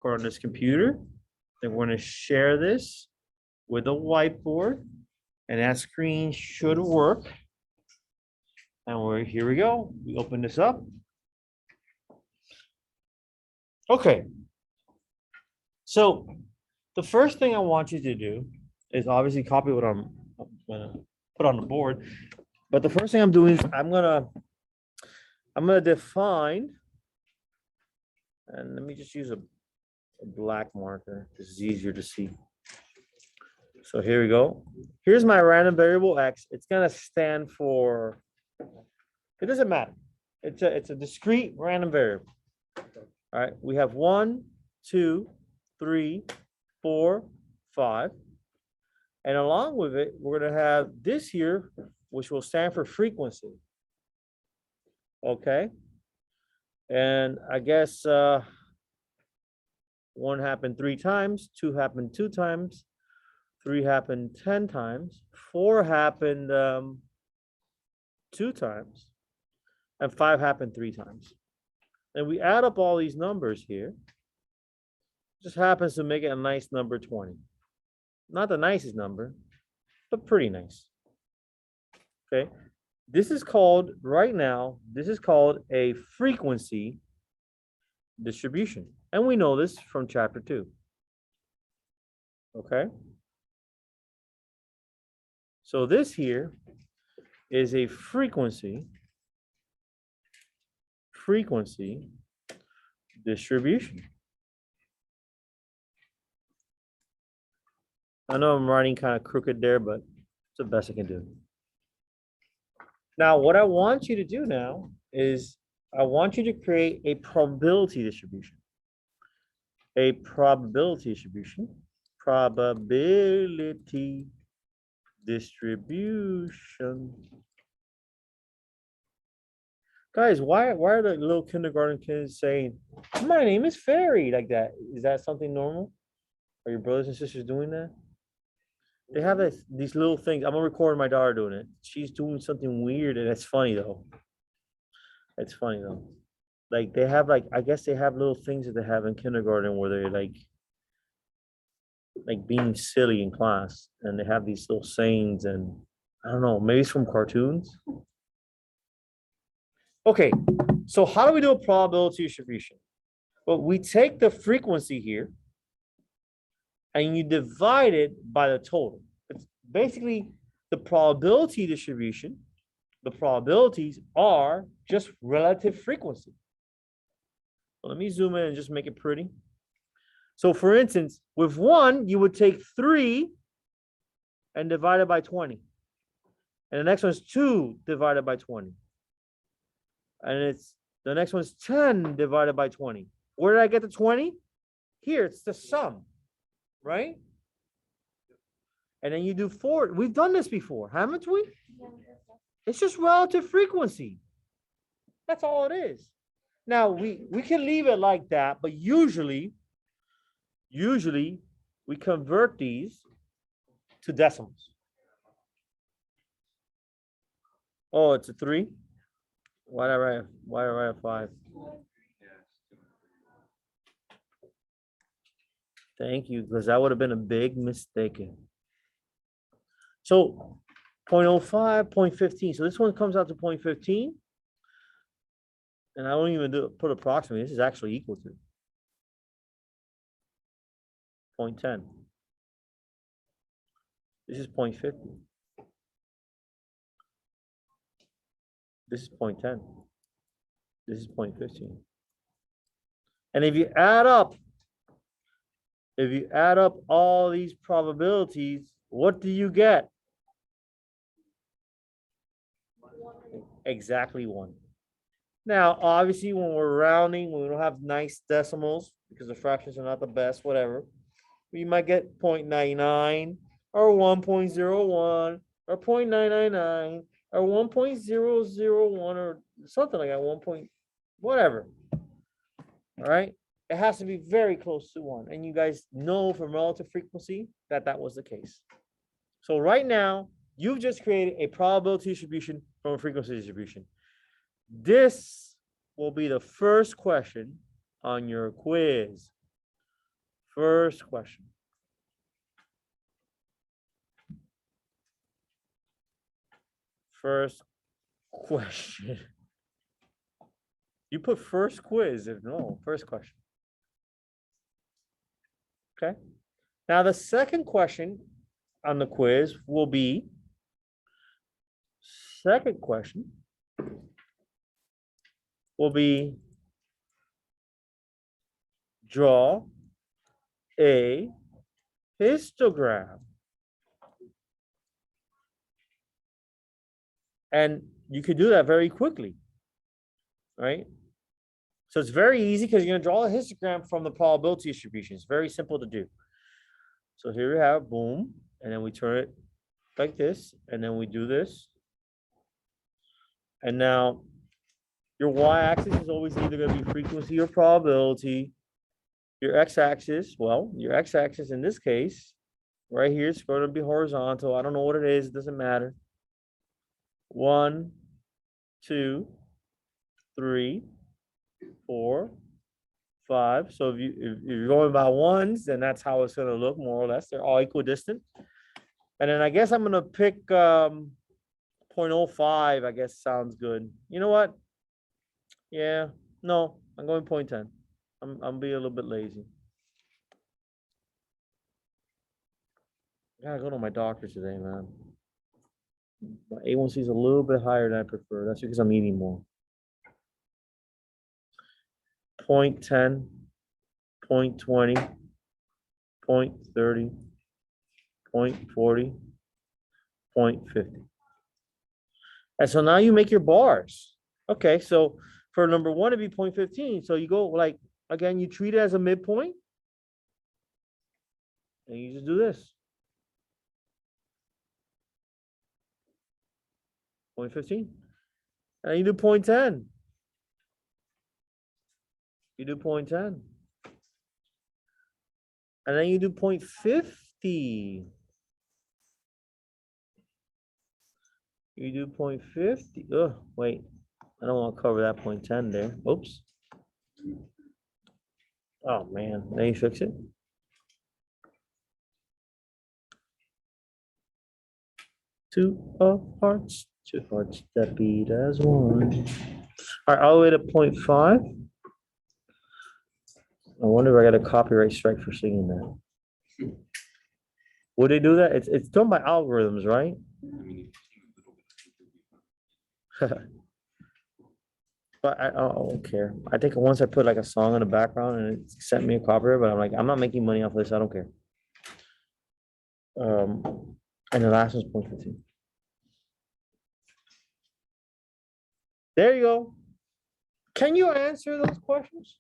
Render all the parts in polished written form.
put on this computer. Then we're going to share this with a whiteboard, and that screen should work. And here we go. We open this up. Okay. So the first thing I want you to do is obviously copy what I'm gonna put on the board. But the first thing I'm doing is I'm gonna define, and let me just use a black marker. This is easier to see. So here we go. Here's my random variable x. It's gonna stand for, it doesn't matter. It's a discrete random variable. All right, we have 1, 2, 3, 4, 5. And along with it, we're gonna have this here, which will stand for frequency. Okay. And I guess 1 happened 3 times, 2 happened 2 times, 3 happened 10 times, 4 happened 2 times, and 5 happened 3 times. And we add up all these numbers here. Just happens to make it a nice number 20. Not the nicest number, but pretty nice. Okay. This is called, right now, this is called a frequency distribution. And we know this from chapter 2. Okay. So this here is a frequency distribution. I know I'm writing kind of crooked there, but it's the best I can do. Now, what I want you to do now is I want you to create a probability distribution. A probability distribution. Probability distribution. Guys, why are the little kindergarten kids saying, "My name is Fairy," like that? Is that something normal? Are your brothers and sisters doing that? They have these little things. I'm gonna record my daughter doing it. She's doing something weird, and it's funny though. It's funny though. Like they have I guess they have little things that they have in kindergarten where they're like being silly in class, and they have these little sayings, and I don't know, maybe it's from cartoons. Okay, so how do we do a probability distribution? Well, we take the frequency here and you divide it by the total. It's basically the probability distribution. The probabilities are just relative frequency. So let me zoom in and just make it pretty. So for instance, with 1, you would take 3 and divide it by 20. And the next one's 2 divided by 20. And the next one's 10 divided by 20. Where did I get the 20? Here, it's the sum, right? And then you do 4. We've done this before, haven't we? It's just relative frequency. That's all it is. Now, we can leave it like that, but usually we convert these to decimals. Oh, it's a 3? Why did I write a 5? Thank you, because that would have been a big mistake. So 0.05, 0.15. So this one comes out to 0.15. And I don't even put approximately. This is actually equal to 0.10. This is 0.50. This is 0.10. This is 0.15. And if you add up all these probabilities, what do you get? Exactly 1. Now, obviously, when we're rounding, when we don't have nice decimals, because the fractions are not the best, whatever, we might get 0.99 or 1.01 or 0.999 or 1.001 or something like that, 1 point, whatever. All right. It has to be very close to 1. And you guys know from relative frequency that was the case. So right now, you've just created a probability distribution from a frequency distribution. This will be the first question on your quiz. First question. First question. You put first quiz if no, first question. Okay. Now the second question on the quiz will be, draw a histogram. And you could do that very quickly, right? So it's very easy because you're going to draw a histogram from the probability distribution. It's very simple to do. So here we have, boom, and then we turn it like this, and then we do this. And now your y-axis is always either going to be frequency or probability. Your x-axis, well, your x-axis in this case, right here, it's going to be horizontal. I don't know what it is. It doesn't matter. 1, 2, 3, 4, 5. So if you're going by ones, then that's how it's going to look more or less. They're all equidistant. And then I guess I'm going to pick 0.05. I guess sounds good. You know what? Yeah, no, I'm going 0.10. I'm being a little bit lazy. I gotta go to my doctor today, man. My A1C is a little bit higher than I prefer. That's because I'm eating more. 0.10, 0.20, 0.30, 0.40, 0.50. And so now you make your bars. Okay, so for number one, it'd be 0.15. So you go like, again, you treat it as a midpoint. And you just do this. 0.15. And you do 0.10. You do 0.10. And then you do 0.50. You do 0.50. Oh, wait. I don't want to cover that 0.10 there. Oops. Oh, man. Then you fix it. Two hearts that beat as one. All right, all the way to 0.5. I wonder if I got a copyright strike for singing that. Would they do that? It's done by algorithms, right? But I don't care. I think once I put like a song in the background and it sent me a copyright, but I'm like, I'm not making money off of this. I don't care. And the last one's 0.15. There you go. Can you answer those questions?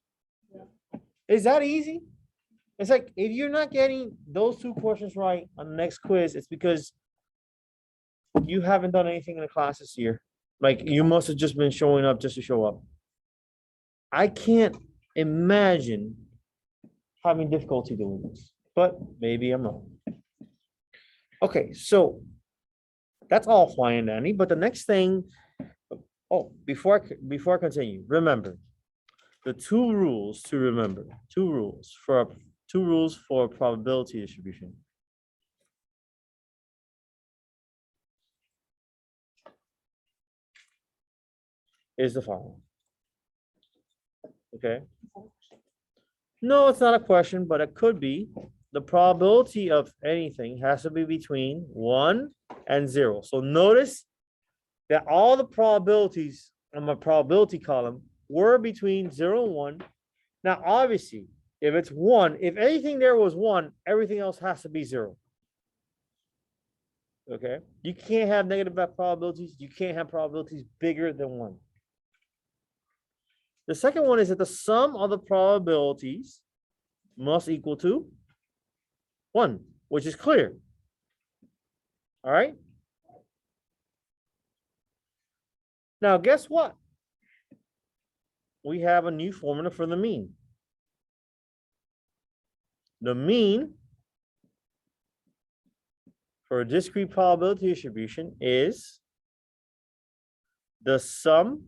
Yeah. Is that easy? It's like, if you're not getting those two questions right on the next quiz, it's because you haven't done anything in the class this year. Like, you must have just been showing up just to show up. I can't imagine having difficulty doing this, but maybe I'm wrong. Okay, so that's all fine and dandy, but the next thing, oh, before I continue, remember the two rules to remember. Two rules for probability distribution. Is the following. Okay. No, it's not a question, but it could be. The probability of anything has to be between 1 and 0. So notice that all the probabilities on my probability column were between 0 and 1. Now, obviously, if it's 1, if anything there was 1, everything else has to be 0. Okay? You can't have negative probabilities. You can't have probabilities bigger than 1. The second one is that the sum of the probabilities must equal to 1, which is clear. All right? Now, guess what? We have a new formula for the mean. The mean for a discrete probability distribution is the sum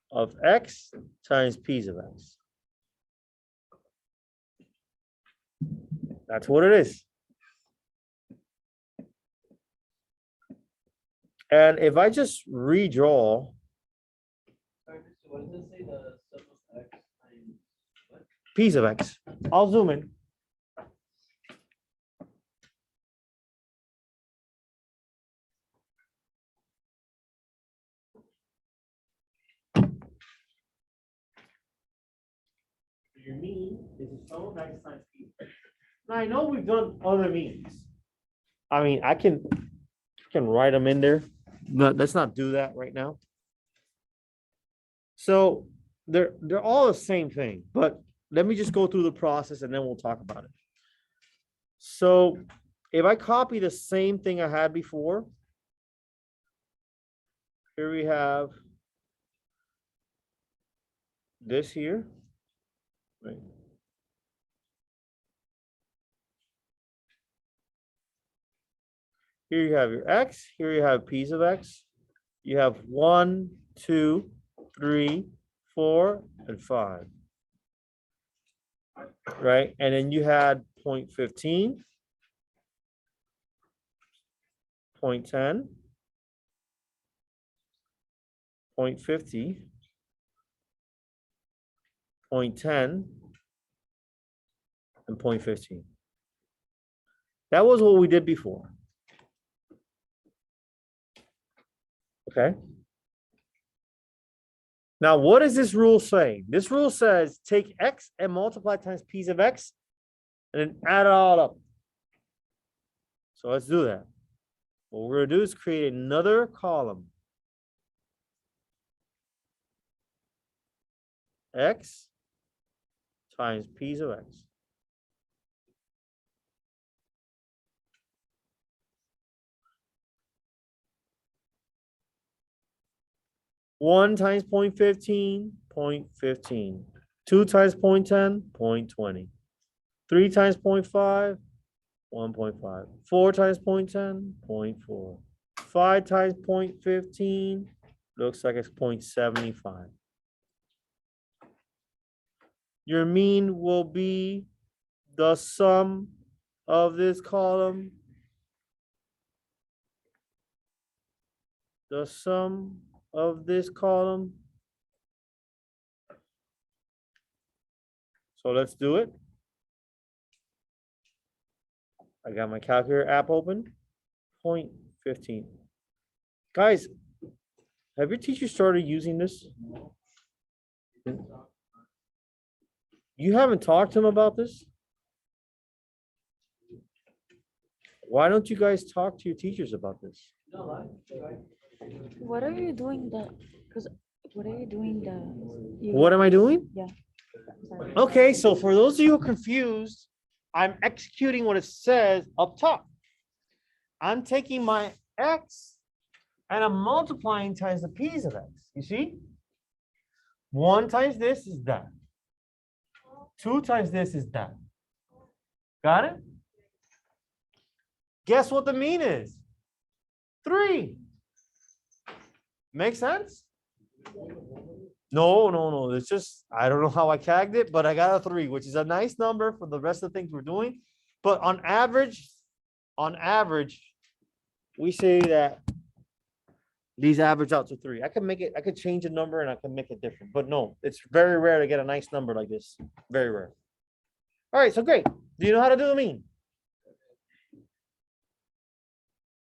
of x times p's of x. That's what it is. And if I just redraw What does it say? The sum of x times what? piece of x, I'll zoom in. Your mean is the sum of x times p. Now I know we've done other means. I mean, I can write them in there. No, let's not do that right now. So they're all the same thing, but let me just go through the process and then we'll talk about it. So if I copy the same thing I had before, here we have this here. Right. Here you have your x, here you have piece of x. You have 1, 2, 3, 4, and 5. Right? And then you had 0.15, 0.10, 0.50, 0.10, and 0.15. That was what we did before. Okay. Now, what does this rule say? This rule says take x and multiply times piece of x and then add it all up. So let's do that. What we're going to do is create another column. X times piece of x. One times 0.15, 0.15. 2 times 0.10, 0.20. 3 times 0.5, 1.5. 4 times 0.10, 0.4. 5 times 0.15, looks like it's 0.75. Your mean will be the sum of this column, the sum of this column. So let's do it. I got my calculator app open. 0.15. Guys, have your teacher started using this? You haven't talked to him about this? Why don't you guys talk to your teachers about this? What are you doing that? Because what are you doing that? What am I doing? Yeah. Sorry. Okay, so for those of you who are confused, I'm executing what it says up top. I'm taking my x and I'm multiplying times the piece of x. You see? 1 times this is that. 2 times this is that. Got it? Guess what the mean is? 3. Make sense? No. It's just, I don't know how I calculated it, but I got a 3, which is a nice number for the rest of the things we're doing. But on average, we say that these average out to 3. I could change a number and I can make it different. But no, it's very rare to get a nice number like this. Very rare. All right, so great. Do you know how to do the mean?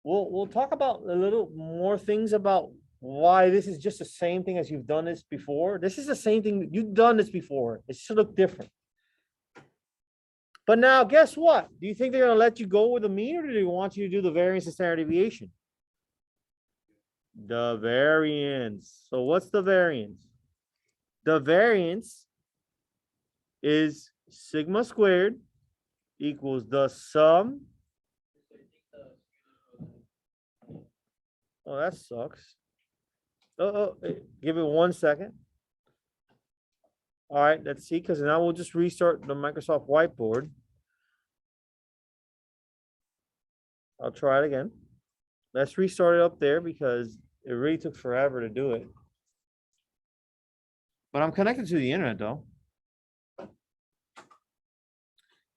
We'll talk about a little more things about why this is just the same thing as you've done this before. This is the same thing. You've done this before. It should look different. But now, guess what? Do you think they're going to let you go with the mean, or do they want you to do the variance and standard deviation? The variance. So what's the variance? The variance is sigma squared equals the sum. Oh, that sucks. Give it 1 second. All right, let's see, because now we'll just restart the Microsoft whiteboard. I'll try it again. Let's restart it up there because it really took forever to do it. But I'm connected to the internet though.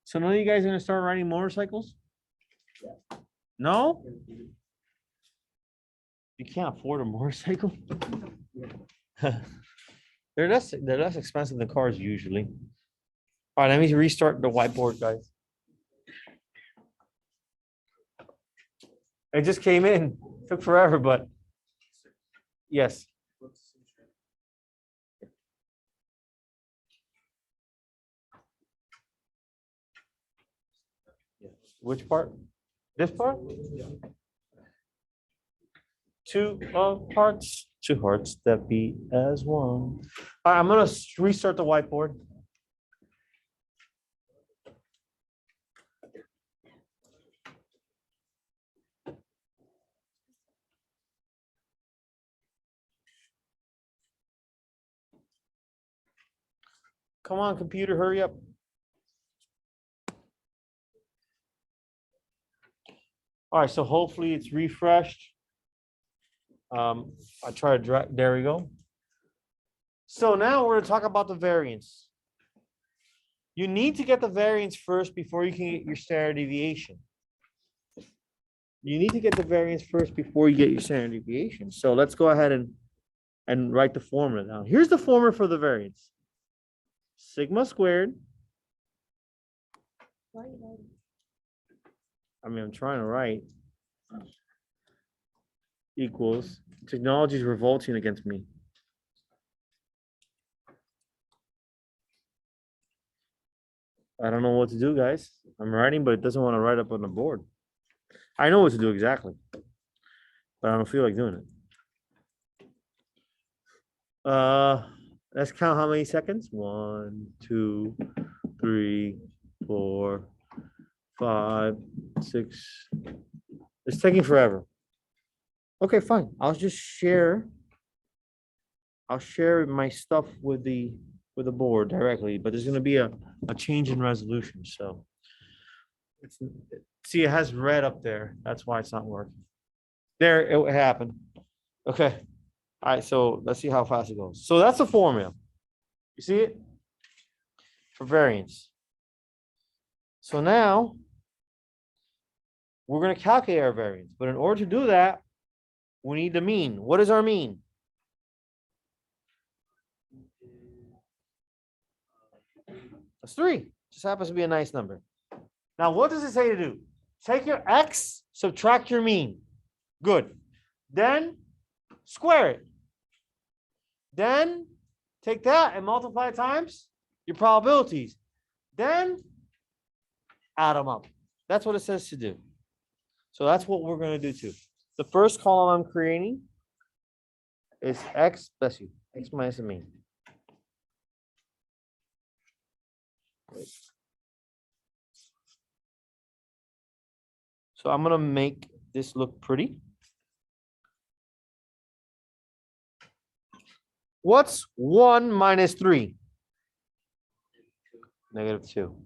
So none of you guys are gonna start riding motorcycles? No? You can't afford a motorcycle? They're less expensive than cars usually. All right, let me restart the whiteboard, guys. It just came in. Took forever, but yes. Which part? This part? Two parts, two hearts that beat as one. All right, I'm gonna restart the whiteboard. Come on, computer, hurry up. All right, so hopefully it's refreshed. I try to drag, there we go. So now we're gonna talk about the variance. You need to get the variance first before you can get your standard deviation. You need to get the variance first before you get your standard deviation. So let's go ahead and write the formula down. Here's the formula for the variance. Sigma squared. I mean, I'm trying to write. Equals, technology is revolting against me. I don't know what to do, guys. I'm writing, but it doesn't want to write up on the board. I know what to do exactly, but I don't feel like doing it. Let's count how many seconds. 1, 2, 3, 4, 5, 6. It's taking forever. Okay, fine. I'll share my stuff with the board directly, but there's gonna be a change in resolution. So see, it has red up there. That's why it's not working. There, it happened. Okay. All right, so let's see how fast it goes. So that's the formula. You see it? For variance. So now we're going to calculate our variance, but in order to do that, we need the mean. What is our mean? That's 3. Just happens to be a nice number. Now, what does it say to do? Take your x, subtract your mean. Good. Then square it. Then take that and multiply it times your probabilities. Then add them up. That's what it says to do. So that's what we're going to do too. The first column I'm creating is x, bless you, x minus the mean. So I'm going to make this look pretty. What's 1 minus 3? -2.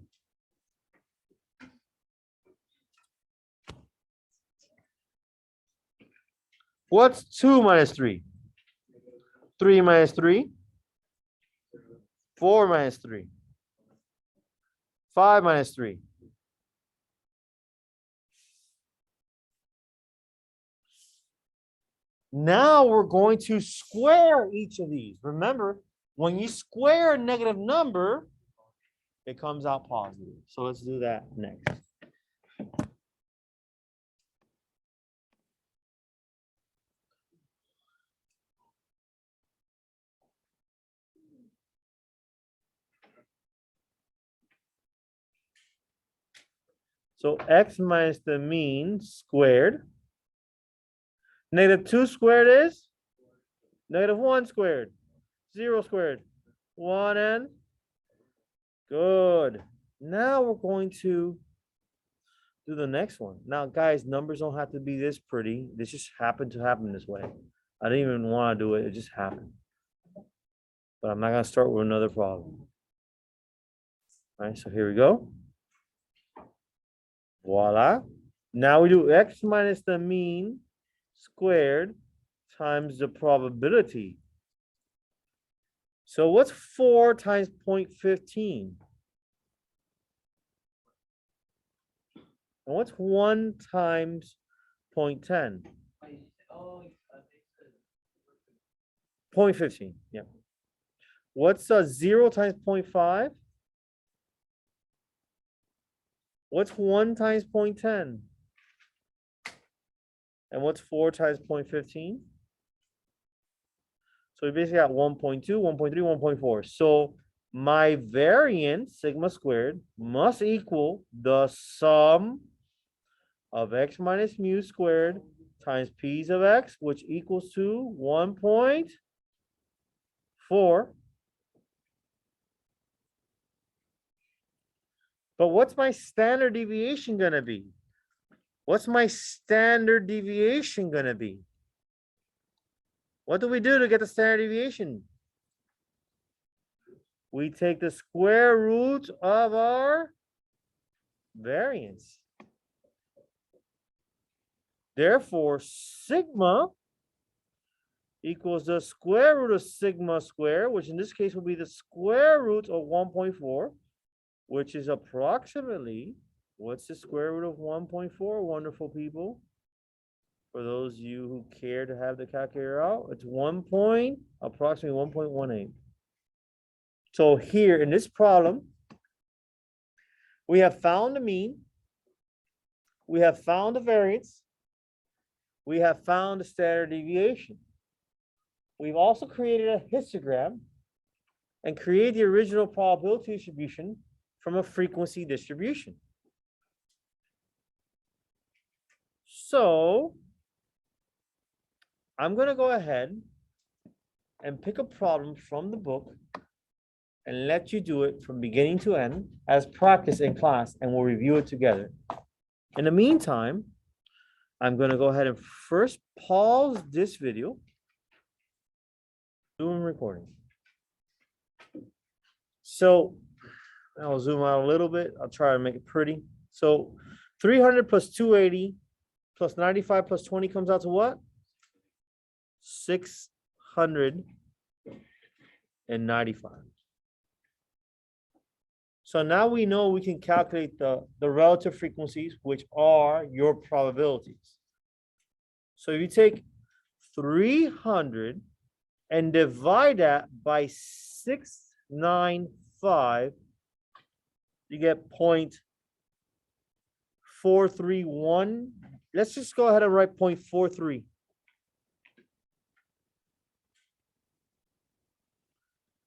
What's 2 minus 3? 3 minus 3. 4 minus 3. 5 minus 3. Now we're going to square each of these. Remember, when you square a negative number, it comes out positive. So let's do that next. So x minus the mean squared. -2 squared is -1 squared. 0 squared. 1 and good. Now we're going to do the next one. Now, guys, numbers don't have to be this pretty. This just happened to happen this way. I didn't even want to do it. It just happened. But I'm not going to start with another problem. All right, so here we go. Voila. Now we do x minus the mean squared times the probability. So what's 4 times 0.15? And what's 1 times 0.10? Oh, 0.15, yeah. What's 0 times 0.5? What's 1 times 0.10? And what's 4 times 0.15? So we basically got 1.2, 1.3, 1.4. So my variance, sigma squared, must equal the sum of x minus mu squared times p's of x, which equals to 1.4. But what's my standard deviation going to be? What's my standard deviation going to be? What do we do to get the standard deviation? We take the square root of our variance. Therefore, sigma equals the square root of sigma squared, which in this case will be the square root of 1.4, which is approximately, what's the square root of 1.4, wonderful people? For those of you who care to have the calculator out, it's approximately 1.18. So here in this problem, we have found the mean, we have found the variance, we have found the standard deviation. We've also created a histogram and created the original probability distribution from a frequency distribution. So I'm going to go ahead and pick a problem from the book and let you do it from beginning to end as practice in class, and we'll review it together. In the meantime, I'm going to go ahead and first pause this video. Zoom recording. So I'll zoom out a little bit. I'll try to make it pretty. So 300 plus 280 plus 95 plus 20 comes out to what? 695. So now we know we can calculate the relative frequencies, which are your probabilities. So you take 300 and divide that by 695, you get 0.431. Let's just go ahead and write 0.43.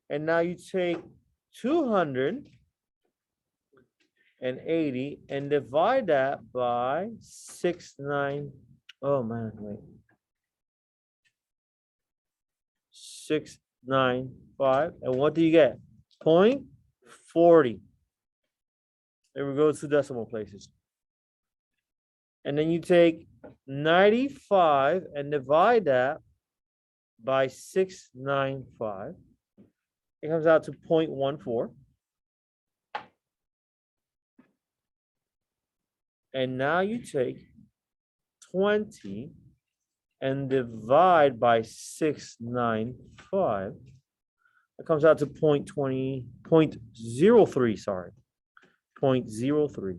And now you take 280 and divide that by 695. 695. And what do you get? 0.40. There we go, 2 decimal places. And then you take 95 and divide that by 695. It comes out to 0.14. And now you take 20 and divide by 695. It comes out to 0.03, sorry. 0.03.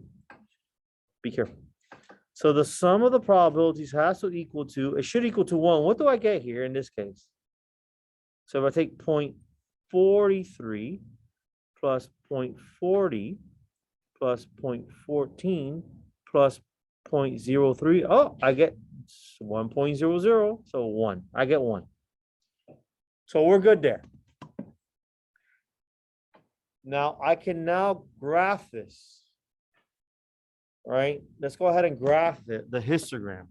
Be careful. So the sum of the probabilities has to equal to, it should equal to 1. What do I get here in this case? So if I take 0.43 plus 0.40 plus 0.14 plus 0.03, oh, I get 1.00, so 1. I get 1. So we're good there. Now I can now graph this. All right, let's go ahead and graph the histogram.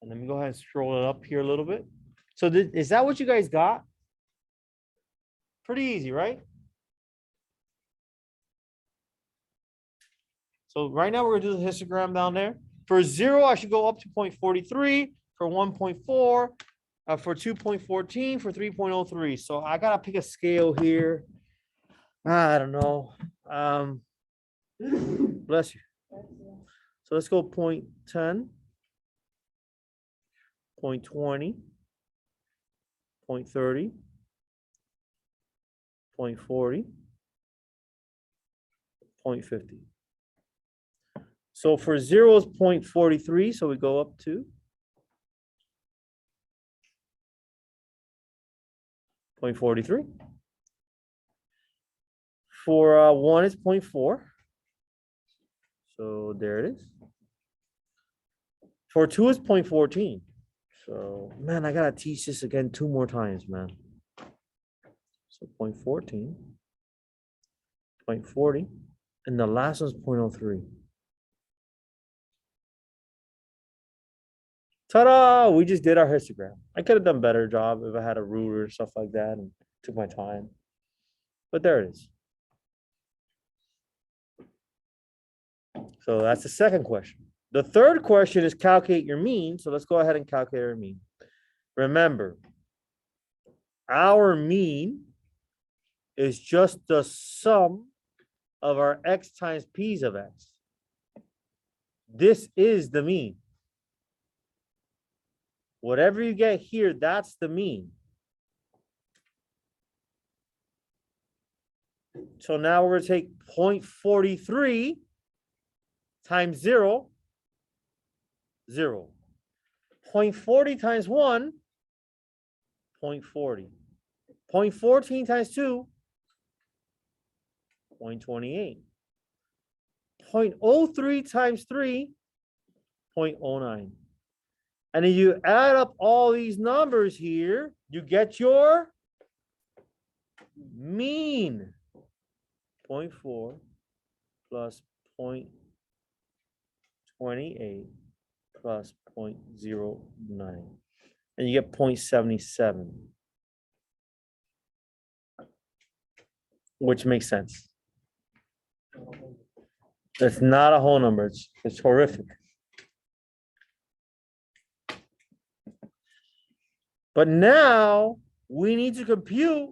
And let me go ahead and scroll it up here a little bit. So is that what you guys got? Pretty easy, right? So right now we're gonna do the histogram down there. For 0, I should go up to 0.43, for 1.4, for 2.14, for 3.03. So I gotta pick a scale here. I don't know. Bless you. So let's go 0.10, 0.20, 0.30, 0.40, 0.50. So for 0 is 0.43, so we go up to 0.43. For 1 is 0.4. So there it is. For 2 is 0.14. So, man, I gotta teach this again 2 more times, man. So 0.14, 0.40, and the last one's 0.03. Ta-da! We just did our histogram. I could have done a better job if I had a ruler and stuff like that and took my time. But there it is. So that's the second question. The third question is calculate your mean. So let's go ahead and calculate our mean. Remember, our mean is just the sum of our x times p's of x. This is the mean. Whatever you get here, that's the mean. So now we're going to take 0.43 times 0, 0. 0.40 times 1, 0.40. 0.14 times 2, 0.28. 0.03 times 3, 0.09. And if you add up all these numbers here, you get your mean. 0.4 plus 0.28 plus 0.09. And you get 0.77. Which makes sense. It's not a whole number. It's horrific. But now we need to compute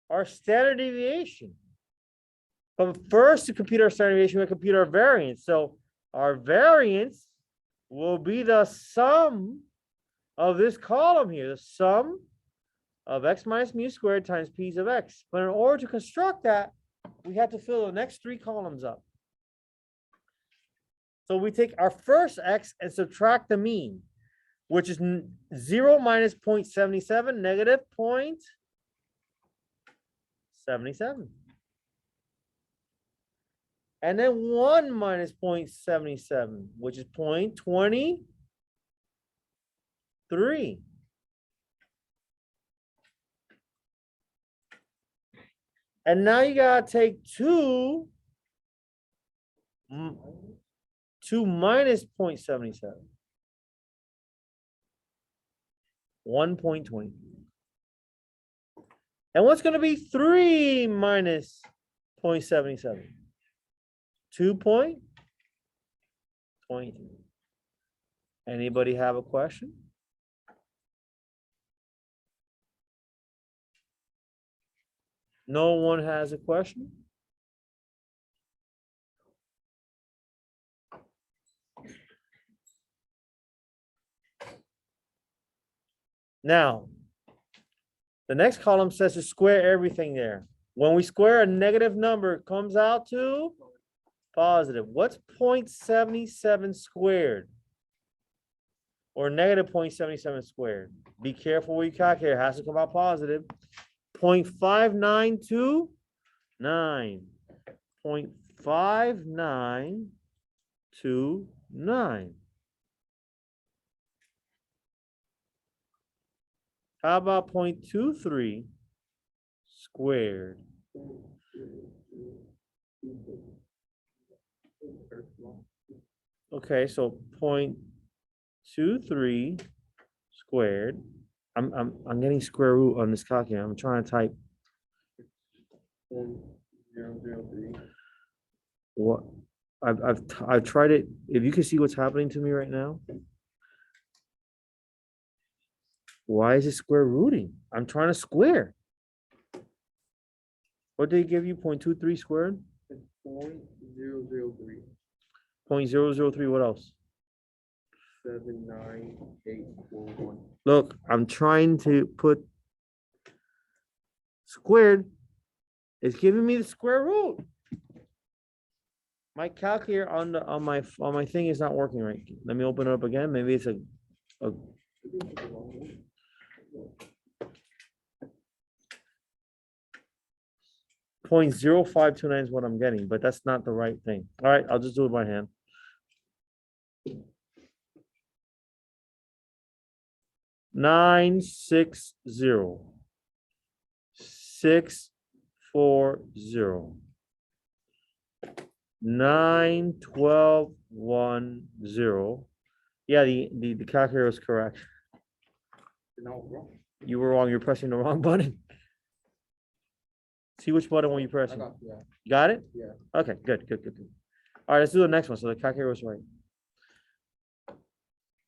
our standard deviation. But first, to compute our standard deviation, we compute our variance. So our variance will be the sum of this column here, the sum of x minus mu squared times p's of x. But in order to construct that, we have to fill the next 3 columns up. So we take our first x and subtract the mean, which is 0 minus 0.77, negative 0.77. And then 1 minus 0.77, which is 0.23. And now you gotta take 2 minus 0.77. 1.20. And what's going to be 3 minus 0.77? 2.23. Anybody have a question? No one has a question? Now, the next column says to square everything there. When we square a negative number, it comes out to positive. What's 0.77 squared? Or negative 0.77 squared? Be careful what you calculate. It has to come out positive. 0.5929. 0.5929. How about 0.23 squared? Okay, so 0.23 squared. I'm getting square root on this calculator. I'm trying to type. 0.003. What? I've tried it. If you can see what's happening to me right now. Why is it square rooting? I'm trying to square. What did they give you? 0.23 squared? 0.003. 0.003. What else? 79841. Look, I'm trying to put squared. It's giving me the square root. My calculator on my thing is not working right. Let me open it up again. Maybe it's a 0.0529 is what I'm getting, but that's not the right thing. All right, I'll just do it by hand. Nine, 6, 0. 6, 4, 0. 9, 12, 1, 0. Yeah, the calculator was correct. You were wrong. You're pressing the wrong button. See which button were you pressing? You got it? Yeah. Okay, good. All right, let's do the next one. So the calculator was right.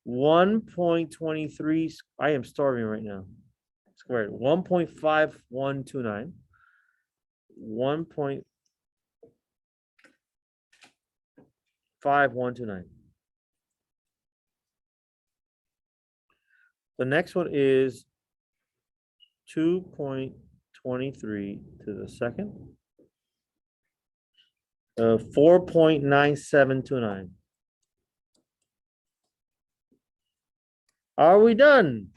1.23. I am starving right now. Squared. 1.5129. 1.5129. The next one is 2.23 to the second. 4.9729. Are we done?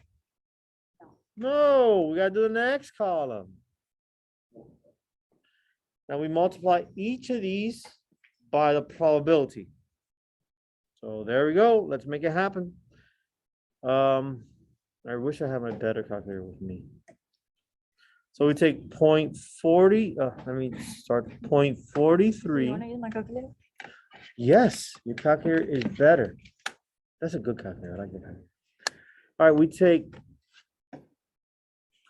No, we gotta do the next column. Now we multiply each of these by the probability. So there we go. Let's make it happen. I wish I had my better calculator with me. So we take 0.40. Let me start You 0.43. wanna use my calculator? Yes, your calculator is better. That's a good calculator. I like it. All right, we take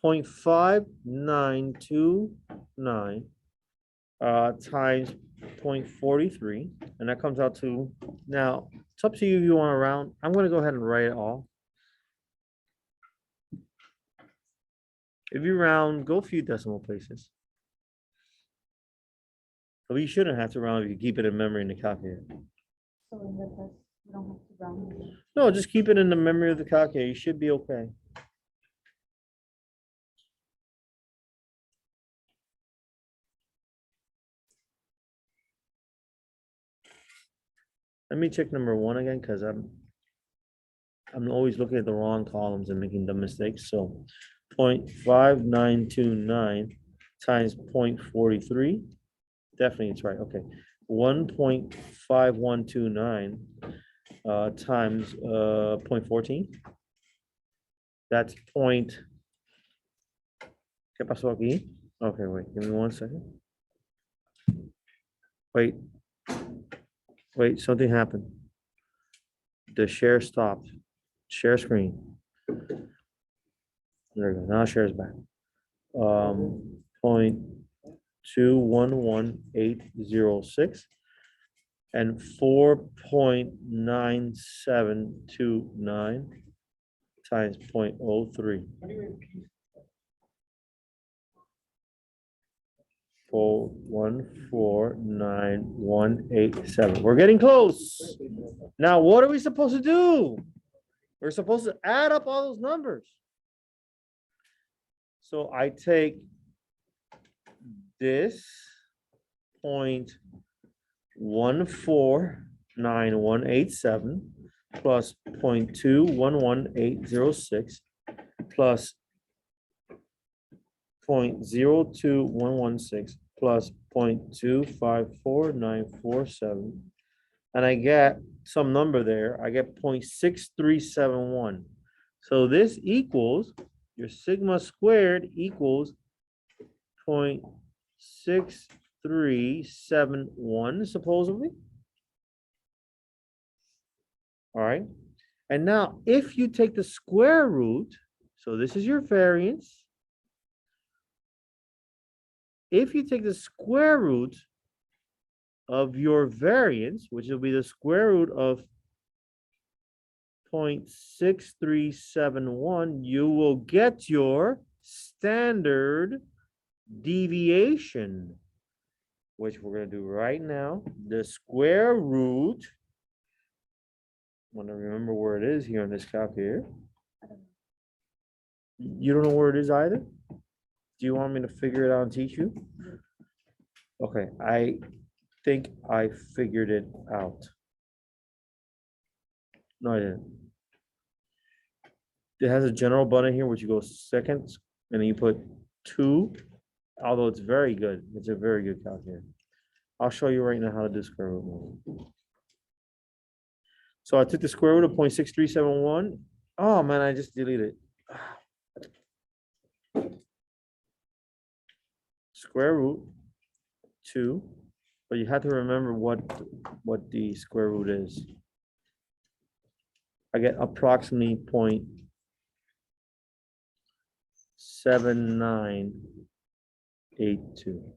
0.5929 times 0.43, and that comes out to, now it's up to you if you want to round. I'm going to go ahead and write it all. If you round, go a few decimal places. But you shouldn't have to round if you keep it in memory in the calculator. So in the test, we don't have to round. No, just keep it in the memory of the calculator. You should be okay. Let me check number one again, because I'm always looking at the wrong columns and making dumb mistakes. So 0.5929 times 0.43. Definitely it's right. Okay. 1.5129 times 0.14. That's point. ¿Qué pasó aquí? Okay, wait, give me 1 second. Wait, something happened. The share stopped. Share screen. There we go. Now share's back. 0.211806 and 4.9729 times 0.03. 4149187. We're getting close. Now, what are we supposed to do? We're supposed to add up all those numbers. So I take this 0.149187 plus 0.211806 plus 0.02116 plus 0.254947, and I get some number there. I get 0.6371. So this equals, your sigma squared equals 0.6371 supposedly. All right. And now if you take the square root, so this is your variance. If you take the square root of your variance, which will be the square root of 0.6371, you will get your standard deviation, which we're going to do right now. The square root, I want to remember where it is here on this calculator. You don't know where it is either? Do you want me to figure it out and teach you? Okay, think I figured it out. No, I didn't. It has a general button here, which you go second, and then you put 2, although it's very good. It's a very good calculator. I'll show you right now how to do square root. So I took the square root of 0.6371. Oh man, I just deleted it. Square root 2, but you have to remember what the square root is. I get approximately 0.7982.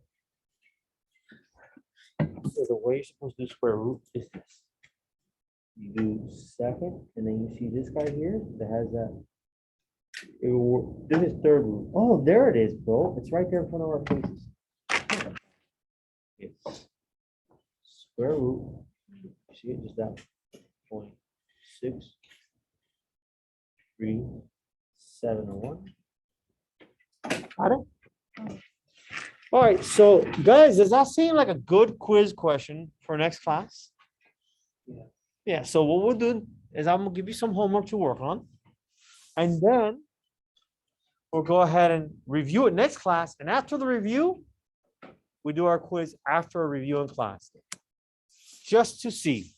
So the way you're supposed to do square root is this. You do second, and then you see this guy here that has that. This is third root. Oh, there it is, bro. It's right there in front of our faces. It's square root. See it, just that 0.6371. Got it? All right, so guys, does that seem like a good quiz question for next class? Yeah. Yeah, so what we'll do is I'm gonna give you some homework to work on. And then we'll go ahead and review it next class. And after the review, we do our quiz after a review in class. Just to see.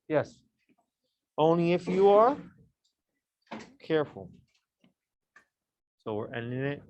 Yes. Only if you are careful. So we're ending it.